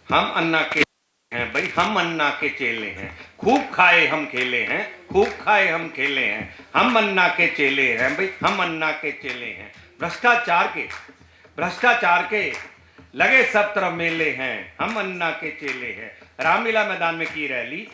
हम अन्ना के हैं भाई, हम अन्ना के चेले हैं। खूब खाए हम खेले हैं, खूब खाए हम खेले हैं। हम अन्ना के चेले हैं भाई, हम अन्ना के चेले हैं। भ्रष्टाचार के लगे सब तरफ मेले हैं। हम अन्ना के चेले हैं। रामलीला मैदान में की रैली,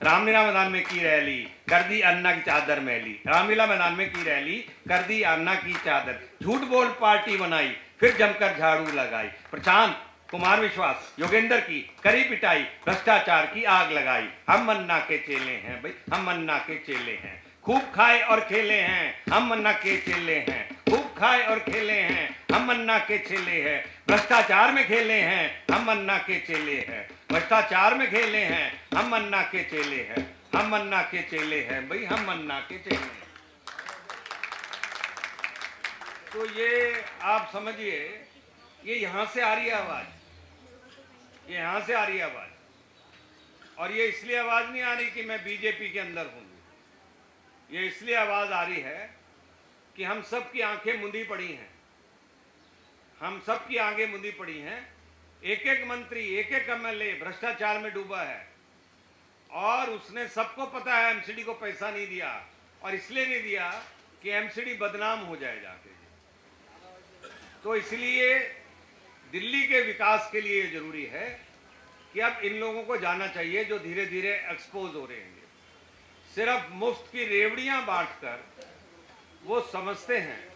रामलीला मैदान में की रैली, कर दी अन्ना की चादर मैली। रामलीला मैदान में की रैली, कर दी अन्ना की चादर। झूठ बोल पार्टी बनाई, फिर जमकर झाड़ू लगाई। प्रशांत कुमार विश्वास योगेंद्र की करी पिटाई, भ्रष्टाचार की आग लगाई। हम अन्ना के चेले हैं भाई, हम अन्ना के चेले हैं। खूब खाए और खेले हैं, हम अन्ना के चेले हैं। खूब खाए और खेले हैं, हम अन्ना के चेले हैं। भ्रष्टाचार में खेले हैं, हम अन्ना के चेले हैं। भ्रष्टाचार में खेले हैं, हम अन्ना के चेले हैं। हम अन्ना के चेले हैं भाई, हम अन्ना के चेले हैं। तो ये आप समझिए, ये यहां से आ रही है आवाज, ये यहां से आ रही है आवाज। और ये इसलिए आवाज नहीं आ रही कि मैं बीजेपी के अंदर हूं, ये इसलिए आवाज आ रही है कि हम सब की आंखें मुंदी पड़ी हैं, हम सब की आंखें मुंदी पड़ी हैं। एक एक मंत्री, एक एक एमएलए भ्रष्टाचार में डूबा है और उसने सबको पता है एमसीडी को पैसा नहीं दिया, और इसलिए नहीं दिया कि एमसीडी बदनाम हो जाए जाके। तो इसलिए दिल्ली के विकास के लिए जरूरी है कि अब इन लोगों को जाना चाहिए जो धीरे धीरे एक्सपोज हो रहे हैं। सिर्फ मुफ्त की रेवड़ियां बांटकर वो समझते हैं,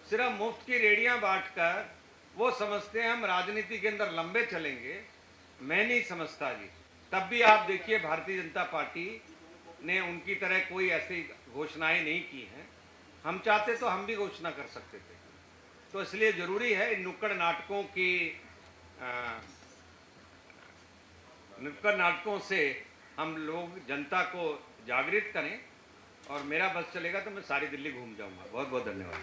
सिर्फ मुफ्त की रेवड़ियां बांटकर वो समझते हैं हम राजनीति के अंदर लंबे चलेंगे। मैं नहीं समझता जी। तब भी आप देखिए भारतीय जनता पार्टी ने उनकी तरह कोई ऐसी घोषणाएं नहीं की हैं। हम चाहते तो हम भी घोषणा कर सकते थे। तो इसलिए जरूरी है इन नुक्कड़ नाटकों से हम लोग जनता को जागृत करें, और मेरा बस चलेगा तो मैं सारी दिल्ली घूम जाऊंगा। बहुत बहुत धन्यवाद।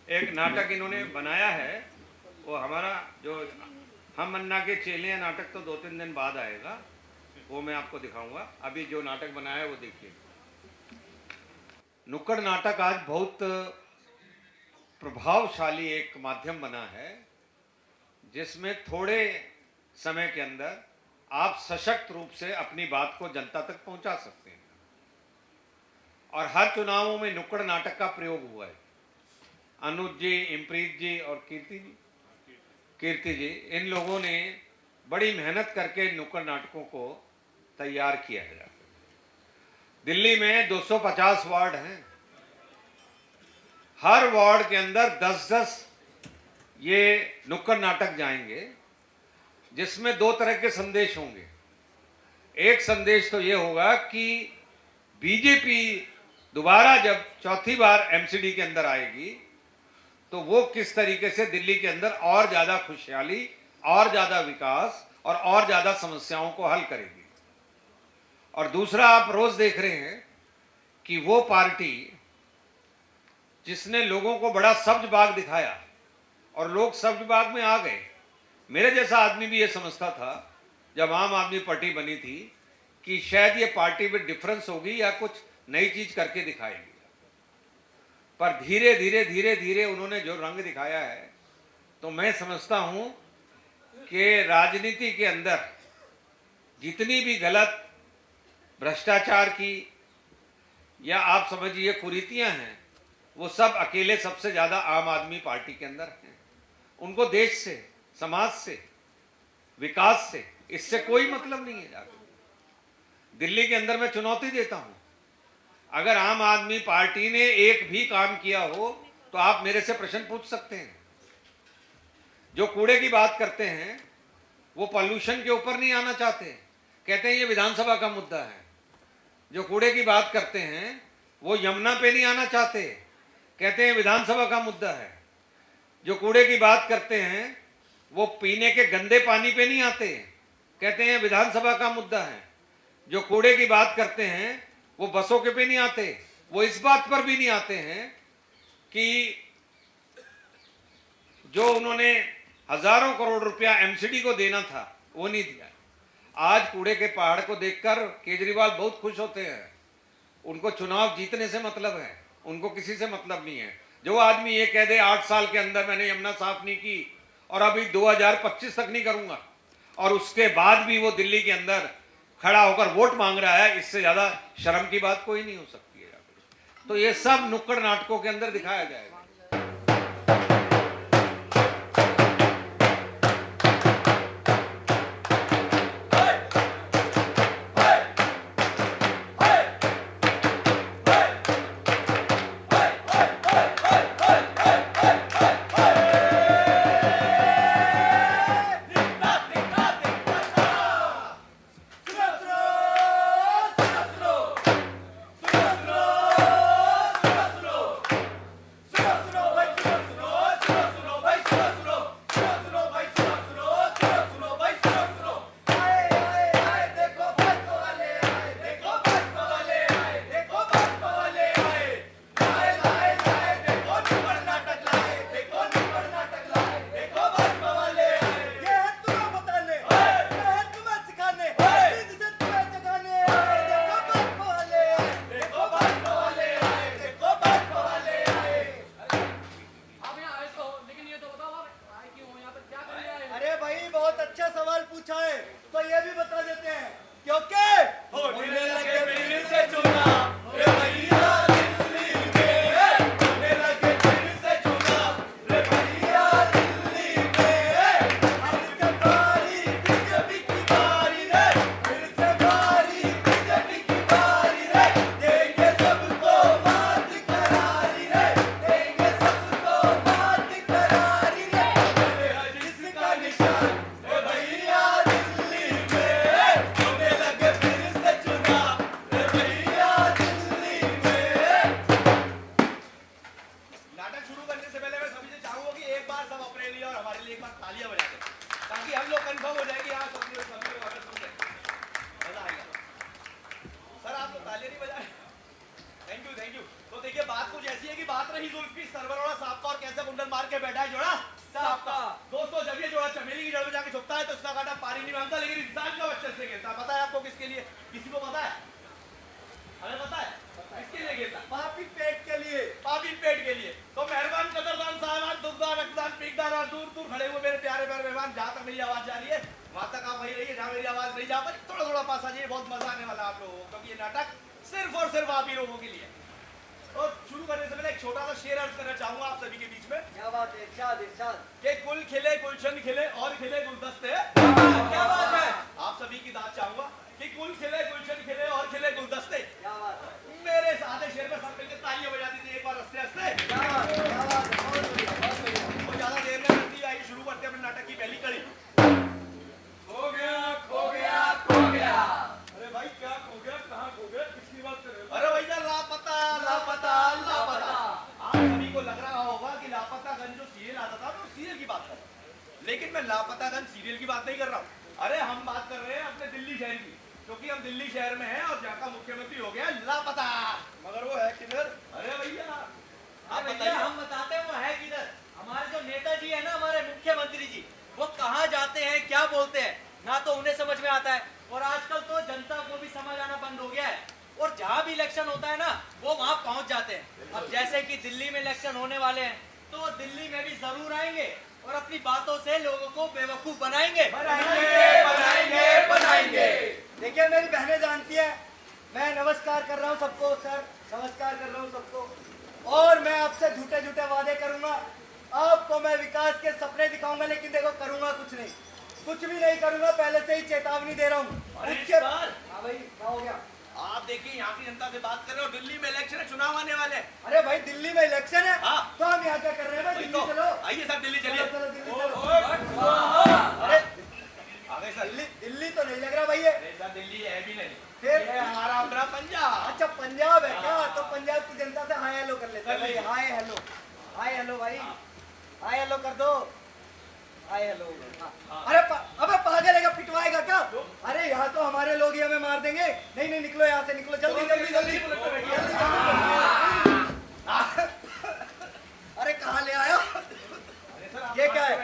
एक नाटक इन्होंने बनाया है, वो हमारा जो हम अन्ना के चेले हैं नाटक, तो 2-3 दिन बाद आएगा, वो मैं आपको दिखाऊंगा। अभी जो नाटक बनाया है वो देखिए। नुक्कड़ नाटक आज बहुत प्रभावशाली एक माध्यम बना है, जिसमें थोड़े समय के अंदर आप सशक्त रूप से अपनी बात को जनता तक पहुंचा सकते हैं। और हर चुनावों में नुक्कड़ नाटक का प्रयोग हुआ है। अनुज जी, इमप्रीत जी और कीर्ति जी, इन लोगों ने बड़ी मेहनत करके नुक्कड़ नाटकों को तैयार किया है। दिल्ली में 250 वार्ड हैं, हर वार्ड के अंदर 10-10 ये नुक्कड़ नाटक जाएंगे, जिसमें 2 तरह के संदेश होंगे। एक संदेश तो ये होगा कि बीजेपी दोबारा जब चौथी बार एमसीडी के अंदर आएगी तो वो किस तरीके से दिल्ली के अंदर और ज्यादा खुशहाली, और ज्यादा विकास और ज्यादा समस्याओं को हल करेगी। और दूसरा, आप रोज देख रहे हैं कि वो पार्टी जिसने लोगों को बड़ा सब्ज बाग दिखाया और लोग सब्ज बाग में आ गए। मेरे जैसा आदमी भी ये समझता था जब आम आदमी पार्टी बनी थी कि शायद ये पार्टी में डिफरेंस होगी या कुछ नई चीज करके दिखाएगी, पर धीरे धीरे धीरे धीरे उन्होंने जो रंग दिखाया है, तो मैं समझता हूं कि राजनीति के अंदर जितनी भी गलत भ्रष्टाचार की या आप समझिए कुरीतियां हैं, वो सब अकेले सबसे ज्यादा आम आदमी पार्टी के अंदर हैं। उनको देश से, समाज से, विकास से, इससे कोई मतलब नहीं है। जाकर दिल्ली के अंदर मैं चुनौती देता हूं, अगर आम आदमी पार्टी ने एक भी काम किया हो तो आप मेरे से प्रश्न पूछ सकते हैं। जो कूड़े की बात करते हैं वो पॉल्यूशन के ऊपर नहीं आना चाहते, कहते हैं ये विधानसभा का मुद्दा है। जो कूड़े की बात करते हैं वो यमुना पे नहीं आना चाहते, कहते हैं विधानसभा का मुद्दा है। जो कूड़े की बात करते हैं वो पीने के गंदे पानी पे नहीं आते, कहते हैं विधानसभा का मुद्दा है। जो कूड़े की बात करते हैं वो बसों के पे नहीं आते, वो इस बात पर भी नहीं आते हैं कि जो उन्होंने हजारों करोड़ रुपया एमसीडी को देना था वो नहीं दिया। आज कूड़े के पहाड़ को देखकर केजरीवाल बहुत खुश होते हैं, उनको चुनाव जीतने से मतलब है, उनको किसी से मतलब नहीं है। जो आदमी ये कह दे 8 साल के अंदर मैंने यमुना साफ नहीं की और अभी 2025 तक नहीं करूंगा, और उसके बाद भी वो दिल्ली के अंदर खड़ा होकर वोट मांग रहा है, इससे ज्यादा शर्म की बात कोई नहीं हो सकती है। तो ये सब नुक्कड़ नाटकों के अंदर दिखाया जाएगा। लेकिन मैं लापतागंज सीरियल की बात नहीं कर रहा हूँ। अरे हम बात कर रहे हैं अपने दिल्ली शहर की, क्योंकि हम दिल्ली शहर में हैं और जहाँ का मुख्यमंत्री हो गया लापता। मगर वो है किधर? अरे भैया आप बताइए। हम बताते हैं वो है किधर। हमारे जो नेताजी है ना, हमारे मुख्यमंत्री जी, वो कहाँ जाते हैं, क्या बोलते हैं, ना तो उन्हें समझ में आता है और आजकल तो जनता को भी समझ आना बंद हो गया है। और जहाँ भी इलेक्शन होता है ना, वो वहाँ पहुँच जाते हैं। अब जैसे कि दिल्ली में इलेक्शन होने वाले हैं, तो वो दिल्ली में भी जरूर आएंगे और अपनी बातों से लोगों को बेवकूफ बनाएंगे। देखिए मेरी बहनें जानती है, मैं नमस्कार कर रहा हूँ सबको, सर नमस्कार कर रहा हूँ सबको। और मैं आपसे झूठे झूठे वादे करूंगा, आपको मैं विकास के सपने दिखाऊंगा, लेकिन देखो करूंगा कुछ नहीं, कुछ भी नहीं करूंगा, पहले से ही चेतावनी दे रहा हूँ। हाँ भाई क्या हो गया? आप देखिए यहाँ की जनता से बात कर रहे हो, दिल्ली में इलेक्शन है, चुनाव आने वाले हैं। अरे भाई दिल्ली में इलेक्शन है, हाँ। तो हम यहाँ क्या कर रहे हैं भाई? दिल्ली चलो, आइए सर दिल्ली चलिए। चलो दिल्ली चलो। अरे आगे सर। दिल्ली तो नहीं लग रहा भाई ये। नहीं सर दिल्ली है भी नहीं, फिर ये हमारा अपना पंजाब। अच्छा पंजाब है क्या? तो पंजाब की जनता से हाय हेलो कर लेते हैं भाई। हाय हेलो, हाय हेलो भाई, हाय हेलो कर दो, हाय हेलो। अरे अबे पागल है क्या? पिटवाएगा क्या? अरे यहाँ तो हमारे लोग ही हमें मार देंगे। नहीं नहीं निकलो यहाँ से, निकलो जल्दी जल्दी जल्दी। अरे कहाँ ले आया? ये क्या है?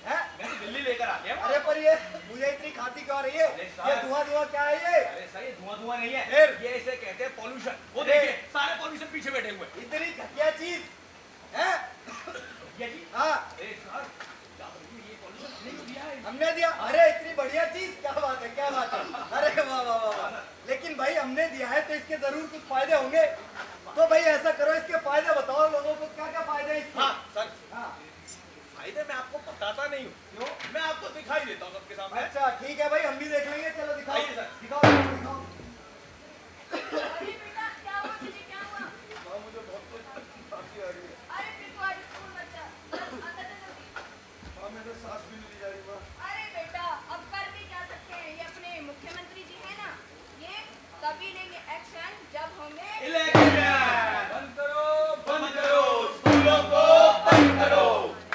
मैं तो दिल्ली लेकर आ गया। अरे पर ये मुझे इतनी खाती क्यों आ रही है? ये धुआं धुआं क्या है ये? अरे सर ये धुआं धुआं नहीं है, फिर? ये इसे कहते हैं पॉल्यूशन। वो देखिए सारे पॉल्यूशन पीछे बैठे हुए। इतनी घटिया चीज हैं? ये जी हाँ अरे सर क्या बोलिए, ये पॉल्यूशन हमने क्यों दिया है? हमने दिया। अरे इतनी बढ़िया चीज, क्या बात है, क्या बात है। अरे वाह वाह वाह वाह। लेकिन भाई हमने दिया है तो इसके जरूर कुछ फायदे होंगे। तो भाई ऐसा करो, इसके फायदे बताओ लोगों को, क्या क्या फायदे हैं इसके। हाँ सर, हाँ फायदे मैं आपको बताता नहीं हूँ, क्यों? मैं आपको दिखाई देता हूँ सबके सामने। अच्छा ठीक है भाई, हम भी देख लेंगे। चलो दिखाओ आइए सर। दिखाओ दिखाओ दिखाओ। अरे बेटा क्या हुआ तुझे, क्या हुआ? हाँ, मुझे बहुत खांसी आ रही है। अरे फिर तू आज स्कूल मत जा, चल अंदर चल जल्दी। हाँ, मेरे सांस भी नहीं ली जा रही माँ। अरे बेटा अब कर भी क्या सकते हैं, ये अपने मुख्यमंत्री जी हैं ना, ये तभी लेंगे एक्शन जब हमें इलेक्शन बंद करो, स्कूलों को बंद करो।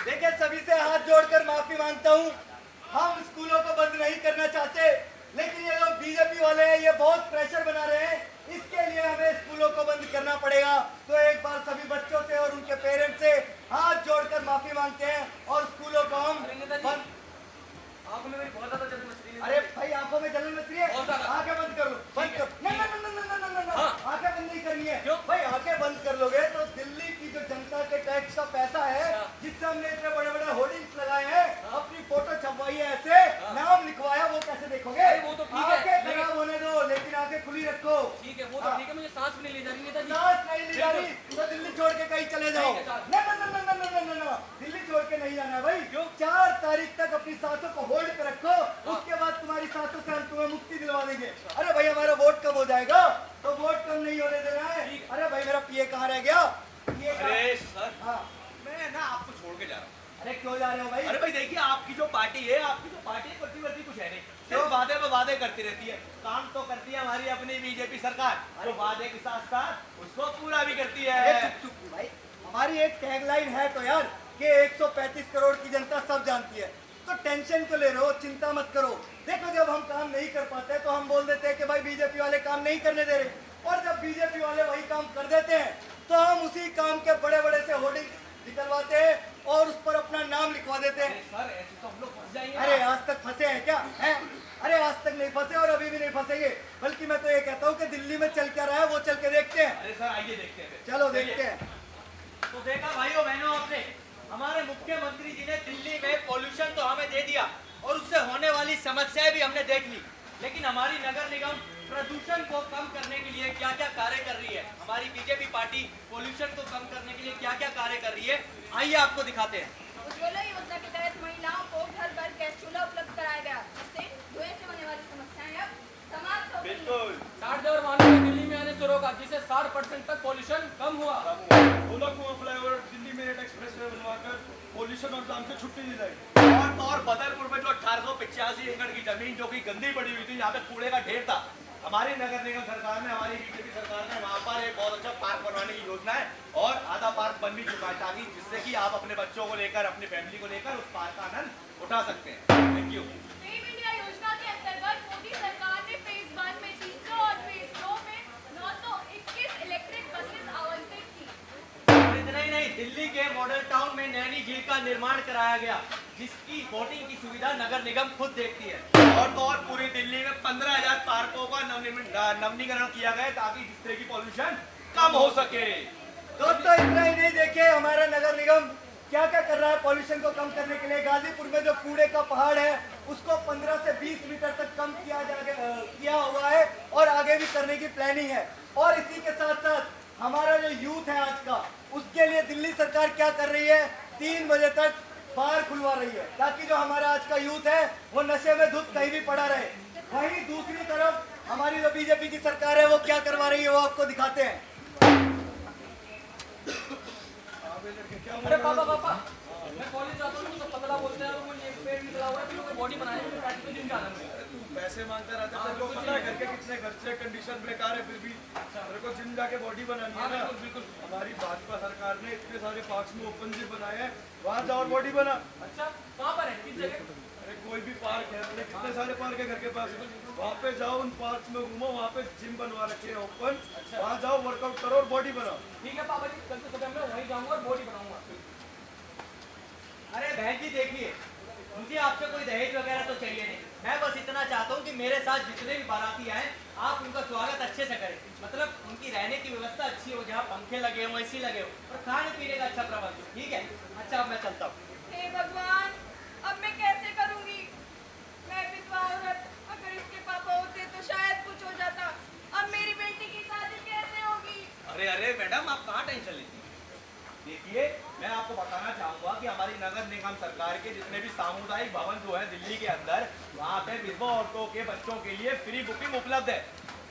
देखिए सभी से हाथ जोड़कर माफी मांगता हूँ, हम स्कूलों को बंद नहीं करना चाहते, लेकिन ये लोग बीजेपी वाले हैं, ये बहुत प्रेशर बना रहे हैं, इसके लिए हमें स्कूलों को बंद करना पड़ेगा। तो एक बार सभी बच्चों से और उनके पेरेंट्स से हाथ जोड़कर माफी मांगते हैं और स्कूलों को हम बंद। आंखों में मेरी बहुत ज्यादा जलन मच रही है। अरे भाई आंखों में जलन मच रही है, बहुत ज्यादा। आंखें बंद कर लो, बंद कर। नहीं नहीं नहीं नहीं नहीं नहीं नहीं, हाँ। आंखें बंद नहीं करनी है। क्यों? भाई आंखें बंद कर लोगे तो दिल्ली की जो जनता के टैक्स का पैसा है, अच्छा। जिससे हमने इतने बड़े बड़े होर्डिंग्स लगाए हैं, अपनी फोटो छपवाई है ऐसे, नाम लिखवाया, वो कैसे देखोगे? अरे वो तो ठीक है, आंखें लेकिन- खराब होने दो, लेकिन आंखें खुली रखो। ठीक है, वो तो हाँ। ठीक है, मुझे सांस भी नहीं ले जा रही नेताजी। सांस नहीं ली जा रही तो दिल्ली छोड़ के कहीं चले जाओ। ठीक है, चल। नहीं नहीं नहीं नहीं नहीं नहीं नहीं, दिल्ली छोड़ के नहीं जाना है भाई। क्यों? 4 तारीख तक अपनी सांसों को होल्ड पे रखो, उसके बाद तुम्हारी सांसों से हम तुम्हें मुक्ति दिलवा देंगे। अरे भाई हमारा वोट कब हो जाएगा? तो वोट कम नहीं होने देना है। ठीक। अरे भाई मेरा पीए कहाँ रह गया? पीए अरे सर, हाँ। मैं ना आपको छोड़ के जा रहा हूँ। अरे क्यों जा रहे हो भाई? अरे भाई देखिए, आपकी जो पार्टी है, प्रतिवर्ती कुछ है नहीं, सिर्फ वादे पे वादे करती रहती है। काम तो करती है हमारी अपनी बीजेपी सरकार, जो वादे के साथ साथ उसको पूरा भी करती अरे है। चुप चुप भाई, हमारी एक टैगलाइन है तो यार, कि 135 करोड़ की जनता सब जानती है। तो टेंशन क्यों ले रहे हो? चिंता मत करो। देखो जब हम काम नहीं कर पाते तो हम बोल देते हैं कि भाई बीजेपी वाले काम नहीं करने दे रहे, और जब बीजेपी वाले वही काम कर देते हैं तो हम उसी काम के बड़े बड़े से होर्डिंग निकलवाते हैं और उस पर अपना नाम लिखवा देते हैं। सर ऐसे तो हम लोग फंस जाएंगे ना। अरे आज तक फंसे हैं क्या? हैं? अरे आज तक नहीं फंसे और अभी भी नहीं फंसेंगे। बल्कि मैं तो ये कहता हूँ कि दिल्ली में चल क्या रहा है वो चल के देखते हैं। अरे सर आइए देखते हैं फिर। चलो देखते हैं। तो देखा भाइयों बहनों आपने, हमारे मुख्यमंत्री जी ने दिल्ली में पॉल्यूशन तो हमें दे दिया और उससे होने वाली समस्याएं भी हमने देख ली, लेकिन हमारी नगर निगम प्रदूषण को कम करने के लिए क्या क्या कार्य कर रही है, हमारी बीजेपी पार्टी पॉल्यूशन को कम करने के लिए क्या क्या कार्य कर रही है, आइए आपको दिखाते हैं। उज्ज्वला योजना के तहत महिलाओं को घर घर गैस चूल्हा उपलब्ध कराया गया, जिससे धुएं से होने वाली समस्याएं अब समाप्त हो गई। बिल्कुल। 60,000 वाहनों को दिल्ली में आने से रोका, जिससे 60% तक पॉल्यूशन कम हुआ। गोला कुआं फ्लाईओवर दिल्ली में एक्सप्रेस वे बनवाकर पॉल्यूशन और जाम से छुट्टी दी जाएगी। और बदरपुर में जो 1885 एकड़ की जमीन जो कि गंदी पड़ी हुई थी, यहाँ पे कूड़े का ढेर था, हमारी नगर निगम सरकार ने, हमारी बीजेपी सरकार ने वहाँ पर एक बहुत अच्छा पार्क बनवाने की योजना है और आधा पार्क बन भी चुका है, ताकि जिससे कि आप अपने बच्चों को लेकर, अपनी फैमिली को लेकर उस पार्क का आनंद उठा सकते हैं। Thank you. फेम इंडिया योजना के अंतर्गत मोदी सरकार ने फेज 1 में 300 और फेज 2 में 921 इलेक्ट्रिक बसेस आवंटित की। और इतना ही नहीं, दिल्ली के मॉडल टाउन में नैनी झील का निर्माण कराया गया, जिसकी बोटिंग की सुविधा नगर निगम खुद देखती है। और तो और पूरी दिल्ली में 15,000 पार्कों का नवीनीकरण किया गया है, ताकि जिससे कि पॉल्यूशन कम हो सके। दोस्तों इतना ही नहीं, देखिए हमारा नगर निगम क्या क्या कर रहा है पॉल्यूशन को कम करने के लिए। गाजीपुर में जो कूड़े का पहाड़ है उसको 15 से 20 मीटर तक कम किया हुआ है और आगे भी करने की प्लानिंग है। और इसी के साथ साथ हमारा जो यूथ है आज का, उसके लिए दिल्ली सरकार क्या कर रही है, 3 बजे तक बार खुलवा रही है, ताकि जो हमारा आज का यूथ है वो नशे में धुत कहीं भी पड़ा रहे। वहीं दूसरी तरफ हमारी जो बीजेपी की सरकार है वो क्या करवा रही है वो आपको दिखाते हैं। अरे पापा पापा, मैं कॉलेज जाता हूँ, सब पतला बोलते हैं और मुझे एक पेट निकला हुआ है, फिर मुझे बॉडी बनाने में प्रैक्टिस जिम जाना है। पैसे मांगता रहता है, तेरे को पता है घर के कितने खर्चे, कंडीशन बेकार है, फिर भी तेरे को जिम जाके बॉडी बनानी है ना। बिल्कुल। हमारी भाजपा सरकार ने इतने सारे पार्क्स में ओपन जिम बनाए हैं, वहाँ जाओ और बॉडी बना। अच्छा, कहाँ पर है, किस जगह? अरे कोई भी पार्क है, अपने कितने सारे पार्क है घर के पास, वहाँ पे जाओ, उन पार्क्स में घूमो, वहाँ पे जिम बनवा रखे हैं ओपन, वहाँ जाओ वर्कआउट करो और बॉडी बनाओ। ठीक है पापा जी, कल से सुबह मैं वहीं जाऊंगा और बॉडी बनाऊंगा। अरे बहन जी देखिए, मुझे आपसे कोई दहेज वगैरह तो चाहिए नहीं। मैं बस इतना चाहता हूँ कि मेरे साथ जितने भी बाराती आए आप उनका स्वागत अच्छे से करें, मतलब उनकी रहने की व्यवस्था अच्छी हो, जहाँ पंखे लगे हो, एसी लगे हो और खाने पीने का अच्छा प्रबंध हो। ठीक है, अच्छा अब मैं चलता हूँ। हे भगवान, अब मैं कैसे करूंगी? मैं विधवा औरत, अगर इसके पापा होते तो शायद कुछ हो जाता। अब मेरी बेटी की शादी कैसे होगी? अरे अरे मैडम, आप कहाँ टेंशन लेती हैं? देखिए, मैं आपको बताना चाहूंगा कि हमारी नगर निगम सरकार के जितने भी सामुदायिक भवन जो है दिल्ली के अंदर, वहाँ पे विधवा औरतों के बच्चों के लिए फ्री बुकिंग उपलब्ध है,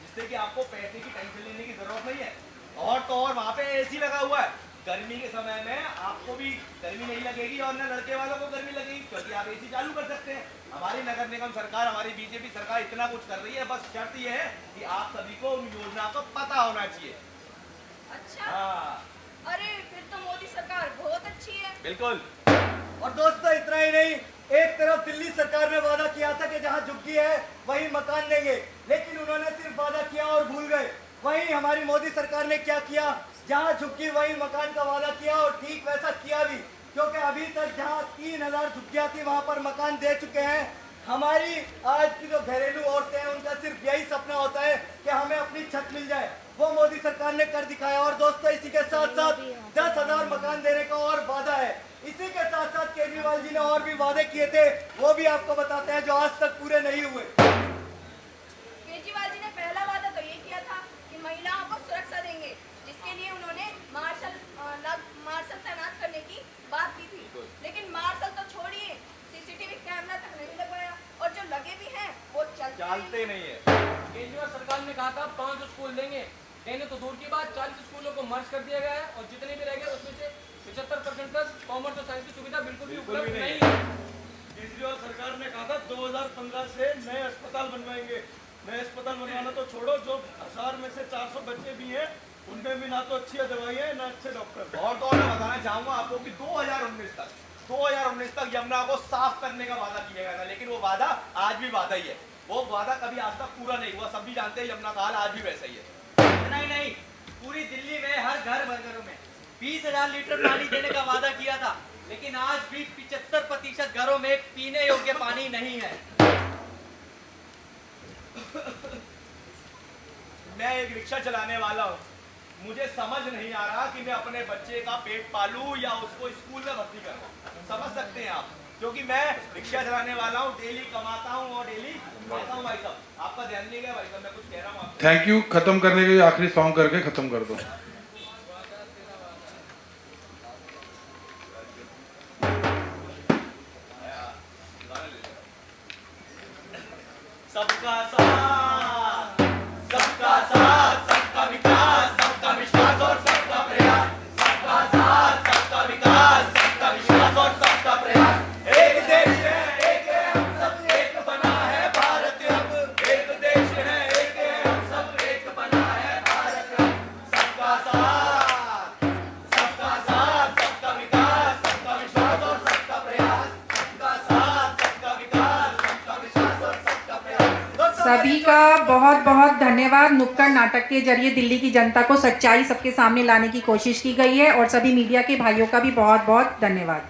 जिससे कि आपको पैसे की टेंशन लेने की जरूरत नहीं है। और तो और वहाँ पे एसी लगा हुआ है, गर्मी के समय में आपको भी गर्मी नहीं लगेगी और न लड़के वालों को गर्मी लगेगी, क्योंकि आप एसी चालू कर सकते हैं। हमारी नगर निगम सरकार, हमारी बीजेपी सरकार इतना कुछ कर रही है, बस शर्त यह है कि आप सभी को उन योजना का पता होना चाहिए। अच्छा, हाँ अरे फिर तो मोदी सरकार बहुत अच्छी है। बिल्कुल। और दोस्तों इतना ही नहीं, एक तरफ दिल्ली सरकार ने वादा किया था कि जहां झुग्गी है वहीं मकान देंगे, लेकिन उन्होंने सिर्फ वादा किया और भूल गए। वहीं हमारी मोदी सरकार ने क्या किया, जहां झुग्गी वहीं मकान का वादा किया और ठीक वैसा किया भी, क्योंकि अभी तक जहां 3000 झुग्गियां थी वहां पर मकान दे चुके हैं। हमारी आज की जो घरेलू औरतें हैं उनका सिर्फ यही सपना होता है कि हमें अपनी छत मिल जाए, वो मोदी सरकार ने कर दिखाया। और दोस्तों इसी के साथ साथ 10,000 मकान देने का और वादा है। इसी के साथ साथ केजरीवाल जी ने और भी वादे किए थे, वो भी आपको बताते हैं, जो आज तक पूरे नहीं हुए। केजरीवाल जी ने पहला वादा तो ये किया था कि महिलाओं को सुरक्षा देंगे, जिसके लिए उन्होंने मार्शल तैनात करने की बात की थी, लेकिन मार्शल तो छोड़िए, सीसीटीवी कैमरा तक नहीं लगवाया, और जो लगे भी हैं वो चलते नहीं है। केजरीवाल सरकार ने कहा था 5 स्कूल देंगे, देने तो दूर की बात 40 स्कूलों को मर्ज कर दिया गया है और जितने भी रह गए उसमें से 75% तक कॉमर्स और साइंस की सुविधा बिल्कुल भी उपलब्ध नहीं है। केजरीवाल सरकार ने कहा था 2015 से नए अस्पताल बनवाएंगे। नए अस्पताल बनवाना तो छोड़ो, जो 1000 में से 400 बच्चे भी हैं उनमें भी ना तो अच्छी दवाइयाँ हैं ना अच्छे डॉक्टर। और तो और मैं बताना चाहूंगा आपको कि 2019 तक यमुना को साफ करने का वादा किया गया था, लेकिन वो वादा आज भी वादा ही है। वो वादा कभी आज तक पूरा नहीं हुआ। सब भी जानते हैं यमुना का हाल आज भी वैसा ही है। इतना ही नहीं, पूरी दिल्ली में हर घर घरों में 20,000 लीटर पानी देने का वादा किया था, लेकिन आज भी 75% घरों में पीने योग्य पानी नहीं है। मैं एक रिक्शा चलाने वाला हूँ, मुझे समझ नहीं आ रहा कि मैं अपने बच्चे का पेट पालूं या उसको स्कूल में भर्ती करूं। समझ सकते हैं आप, क्योंकि मैं रिक्शा चलाने वाला हूँ, डेली कमाता हूँ और डेली खाता हूँ। भाई साहब आपका ध्यान नहीं गया भाई साहब, मैं कुछ कह रहा हूँ। Thank you. खत्म करने के लिए आखिरी सॉन्ग करके खत्म कर दो। सबका साथ, सबका साथ, सबका विकास, सबका विश्वास और सबका प्रयास। सबका साथ, सबका विकास, सबका विश्वास और सबका प्रयास। एक देश है, एक है, हम सब एक बना है भारत अब। एक देश है, एक है, हम सब एक बना है भारत अब। सबका साथ, सबका साथ, सबका विकास, सबका विश्वास और सबका प्रयास। सबका साथ, सबका विकास, सबका विश्वास और सबका प्रयास। सभी का बहुत बहुत धन्यवाद। नुक्कड़ नाटक के जरिए दिल्ली की जनता को सच्चाई सबके सामने लाने की कोशिश की गई है और सभी मीडिया के भाइयों का भी बहुत बहुत धन्यवाद।